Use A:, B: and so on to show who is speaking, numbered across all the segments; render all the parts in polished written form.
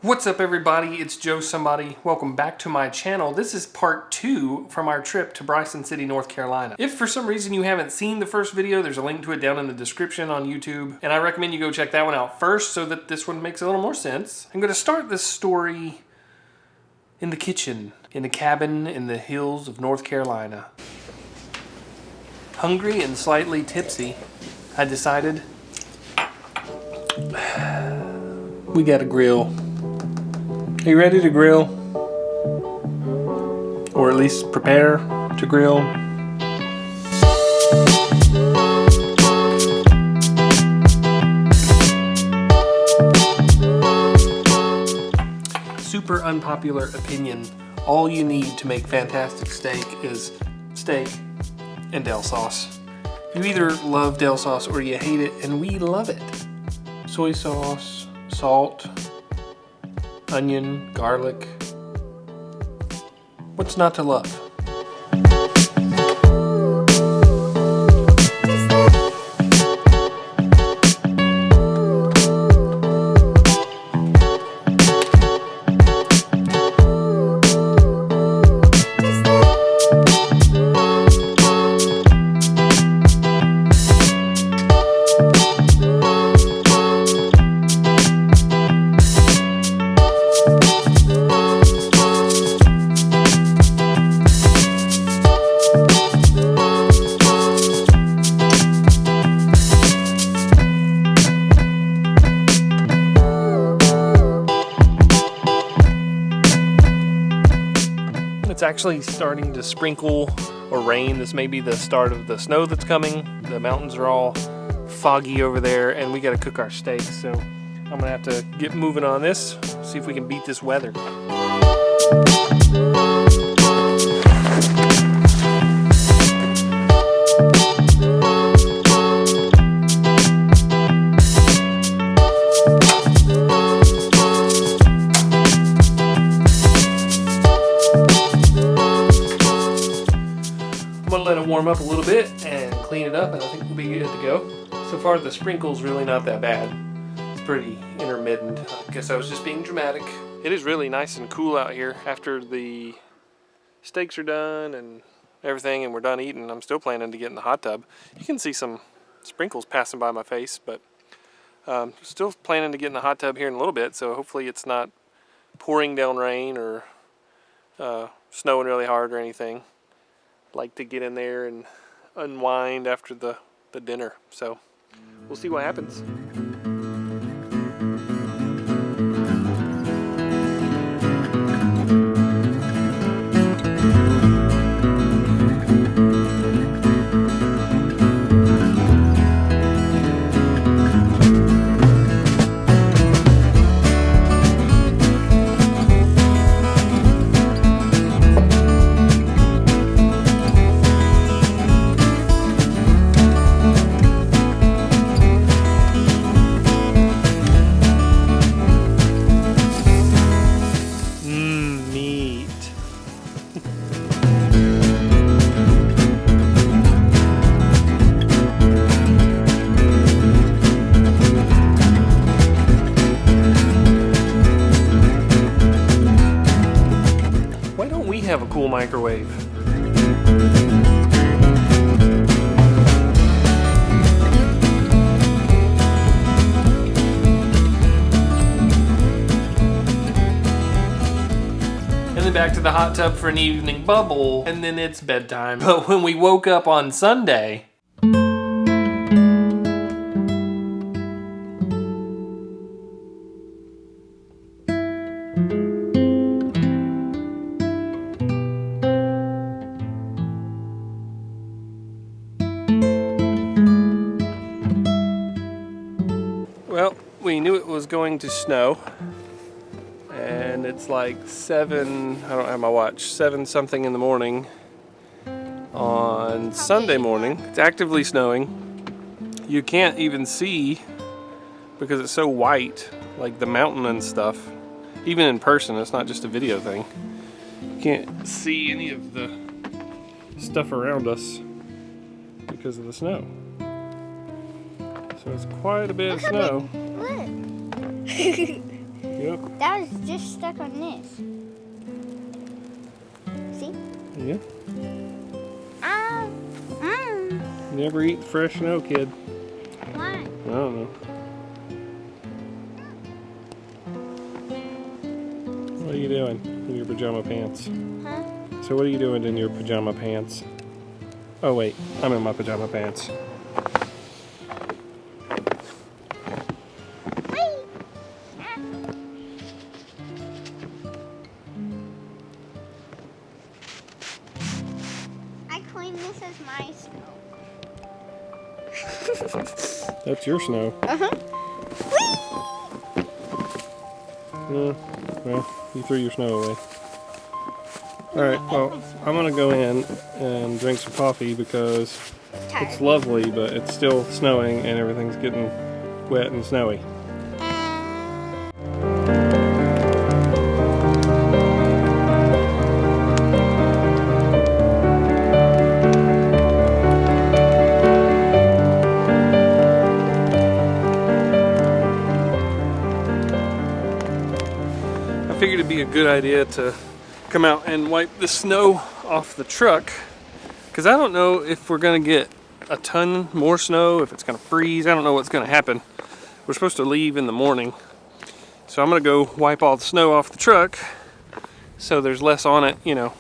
A: What's up everybody, it's Joe Somebody. Welcome back to my channel. This is part 2 from our trip to Bryson City, North Carolina. If for some reason you haven't seen the first video, there's a link to it down in the description on YouTube. And I recommend you go check that one out first so that this one makes a little more sense. I'm going to start this story in the kitchen, in a cabin in the hills of North Carolina. Hungry and slightly tipsy, I decided we got a grill. Are you ready to grill? Or at least prepare to grill? Super unpopular opinion. All you need to make fantastic steak is steak and dill sauce. You either love dill sauce or you hate it, and we love it. Soy sauce, salt, onion, garlic. What's not to love? It's actually starting to sprinkle or rain. This may be the start of the snow that's coming. The mountains are all foggy over there, and we gotta cook our steak. So I'm gonna have to get moving on this, see if we can beat this weather. Let it warm up a little bit and clean it up, and I think we'll be good to go. So far the sprinkle's really not that bad. It's pretty intermittent. I guess I was just being dramatic. It is really nice and cool out here after the steaks are done and everything and we're done eating. I'm still planning to get in the hot tub. You can see some sprinkles passing by my face, but still planning to get in the hot tub here in a little bit, so hopefully it's not pouring down rain or snowing really hard or anything. Like to get in there and unwind after the dinner, so we'll see what happens. Have a cool microwave. And then back to the hot tub for an evening bubble, and then it's bedtime. But when we woke up on Sunday, well, we knew it was going to snow, and it's like 7, I don't have my watch, 7 something in the morning on Sunday morning. It's actively snowing. You can't even see because it's so white, like the mountain and stuff. Even in person, it's not just a video thing. You can't see any of the stuff around us because of the snow. So it's quite a bit of snow.
B: Look.
A: You Yep.
B: That was just stuck on this. See?
A: Yeah.
B: Mm.
A: Never eat fresh snow, kid.
B: Why?
A: I don't know. What are you doing in your pajama pants?
B: Huh?
A: So what are you doing in your pajama pants? Oh wait, I'm in my pajama pants.
B: I claim this as my snow.
A: That's your snow.
B: Uh-huh.
A: Well, you threw your snow away. Alright, well, I'm gonna go in and drink some coffee because it's lovely, but it's still snowing and everything's getting wet and snowy. I figured it'd be a good idea to come out and wipe the snow off the truck, because I don't know if we're gonna get a ton more snow, if it's gonna freeze. I don't know what's gonna happen. We're supposed to leave in the morning, so I'm gonna go wipe all the snow off the truck so there's less on it, you know,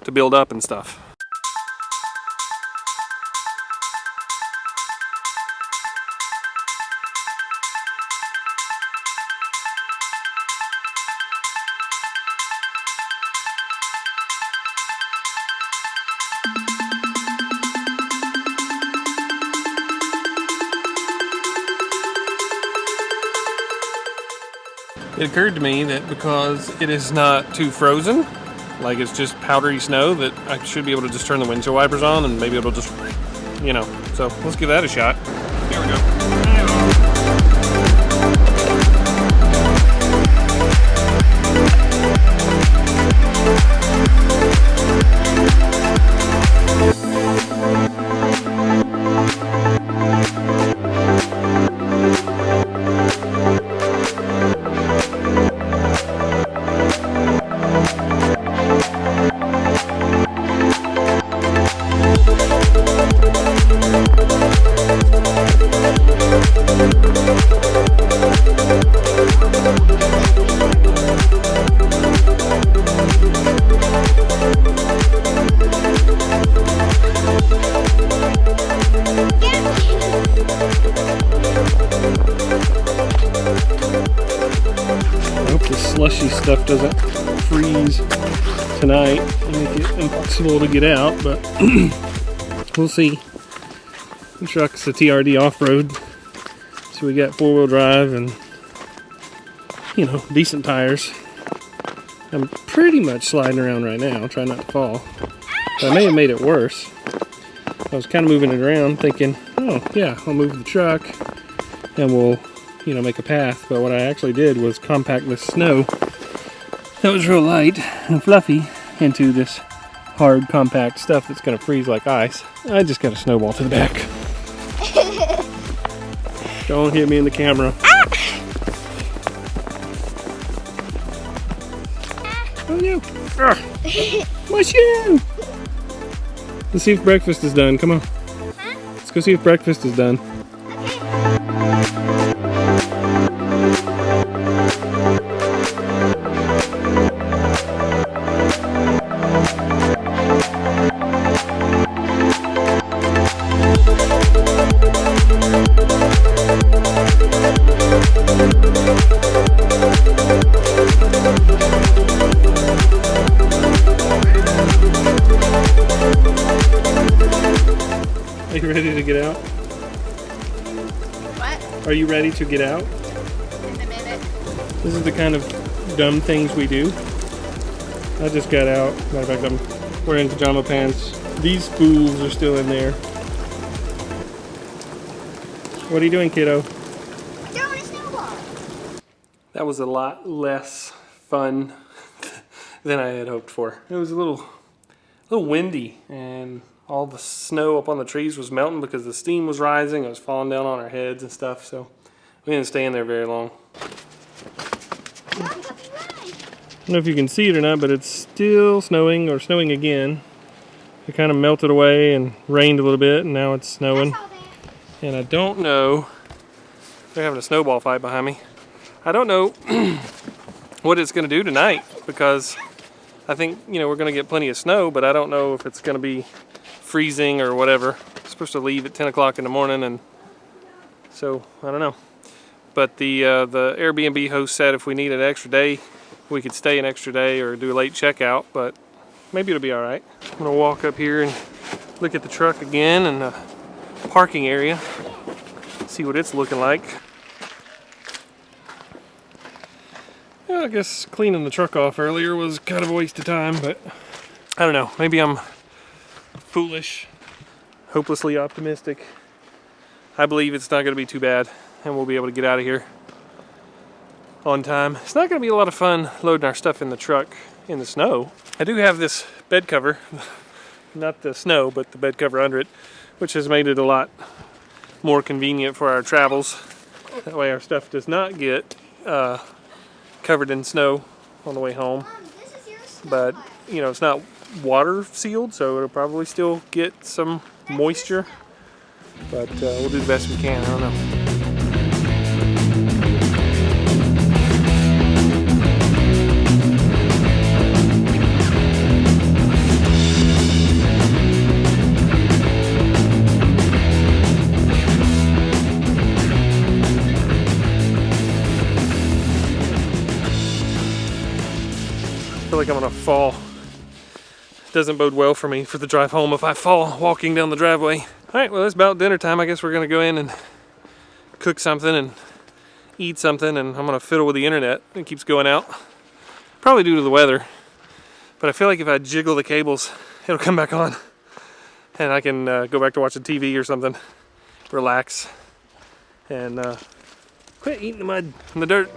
A: to build up and stuff. It occurred to me that because it is not too frozen, like it's just powdery snow, that I should be able to just turn the windshield wipers on and maybe it'll just, you know, so let's give that a shot. Here we go. I hope the slushy stuff doesn't freeze tonight and make it impossible to get out, but we'll see. The truck's a TRD off-road, so we got four-wheel drive and, you know, decent tires. I'm pretty much sliding around right now, trying not to fall. But I may have made it worse. I was kind of moving it around thinking, oh yeah, I'll move the truck and we'll, you know, make a path. But what I actually did was compact this snow that was real light and fluffy into this hard, compact stuff that's going to freeze like ice. I just got a snowball to the back. Don't hit me in the camera. Oh no! My shoe! Let's see if breakfast is done. Come on. Let's go see if breakfast is done. Are you ready to get out?
B: What?
A: Are you ready to get out?
B: In a minute.
A: This is the kind of dumb things we do. I just got out. Matter of fact, I'm wearing pajama pants. These fools are still in there. What are you doing, kiddo?
B: Throwing a snowball.
A: That was a lot less fun than I had hoped for. It was a little windy, and all the snow up on the trees was melting because the steam was rising. It was falling down on our heads and stuff, so we didn't stay in there very long. don't know if you can see it or not, but it's still snowing or snowing again. It kind of melted away and rained a little bit, and now it's snowing. And I don't know, they're having a snowball fight behind me. I don't know what it's going to do tonight, because I think, you know, we're going to get plenty of snow, but I don't know if it's going to be freezing or whatever. It's supposed to leave at 10 o'clock in the morning, and so I don't know. But the Airbnb host said if we need an extra day, we could stay an extra day or do a late checkout, but maybe it'll be all right. I'm gonna walk up here and look at the truck again and the parking area, see what it's looking like. Yeah, I guess cleaning the truck off earlier was kind of a waste of time, but I don't know, maybe I'm foolish, hopelessly optimistic. I believe it's not gonna be too bad and we'll be able to get out of here on time. It's not gonna be a lot of fun loading our stuff in the truck in the snow. I do have this bed cover, not the snow, but the bed cover under it, which has made it a lot more convenient for our travels. That way our stuff does not get covered in snow on the way home. But, you know, it's not water sealed, so it'll probably still get some moisture. But we'll do the best we can, I don't know. I feel like I'm gonna fall. It doesn't bode well for me for the drive home if I fall walking down the driveway. Alright, well it's about dinner time. I guess we're gonna go in and cook something and eat something, and I'm gonna fiddle with the internet. It keeps going out. Probably due to the weather. But I feel like if I jiggle the cables, it'll come back on. And I can go back to watching TV or something. Relax. And quit eating the mud and the dirt.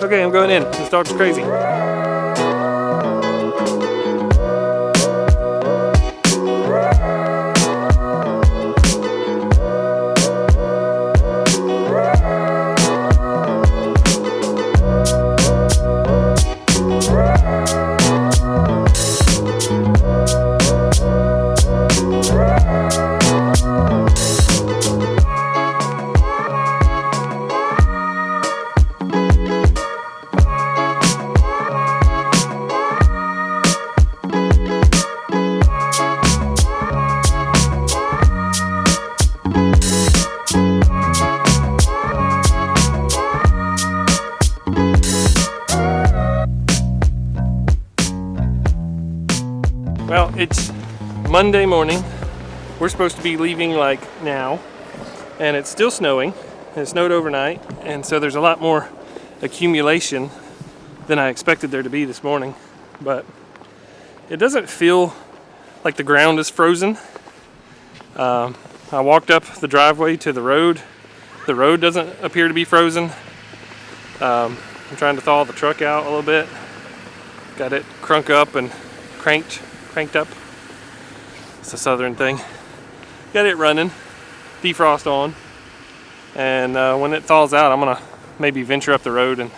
A: Okay, I'm going in. This dog's crazy. Well, it's Monday morning. We're supposed to be leaving like now, and it's still snowing. It snowed overnight, and so there's a lot more accumulation than I expected there to be this morning. But it doesn't feel like the ground is frozen. I walked up the driveway to the road. The road doesn't appear to be frozen. I'm trying to thaw the truck out a little bit. Got it crunk up and cranked up. It's a southern thing. Got it running, defrost on, and when it thaws out, I'm gonna maybe venture up the road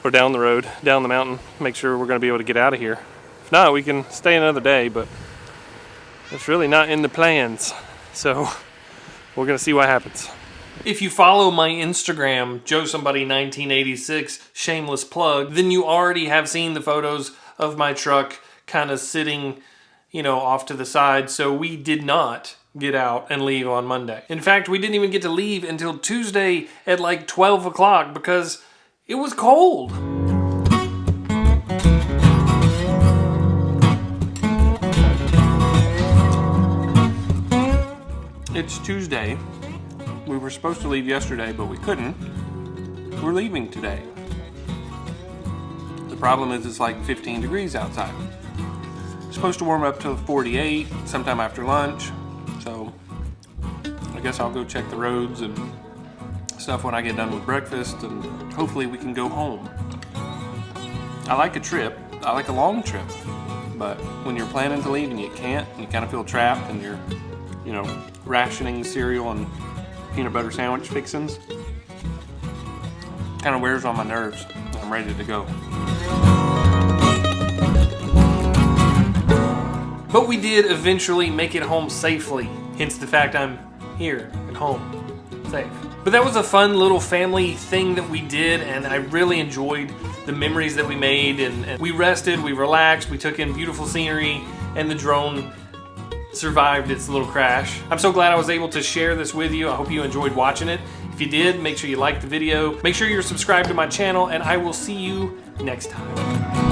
A: or down the mountain, make sure we're gonna be able to get out of here. If not, we can stay another day, but it's really not in the plans. So we're gonna see what happens. If you follow my Instagram, JoeSomebody1986, shameless plug, then you already have seen the photos of my truck kind of sitting, you know, off to the side. So we did not get out and leave on Monday. In fact, we didn't even get to leave until Tuesday at like 12 o'clock because it was cold. It's Tuesday. We were supposed to leave yesterday, but we couldn't. We're leaving today. The problem is it's like 15 degrees outside. It's supposed to warm up to 48 sometime after lunch, so I guess I'll go check the roads and stuff when I get done with breakfast, and hopefully we can go home. I like a trip. I like a long trip, but when you're planning to leave and you can't, and you kind of feel trapped, and you're, you know, rationing cereal and peanut butter sandwich fixins, kind of wears on my nerves. I'm ready to go. But we did eventually make it home safely, hence the fact I'm here at home, safe. But that was a fun little family thing that we did, and I really enjoyed the memories that we made, and we rested, we relaxed, we took in beautiful scenery, and the drone survived its little crash. I'm so glad I was able to share this with you. I hope you enjoyed watching it. If you did, make sure you like the video. Make sure you're subscribed to my channel, and I will see you next time.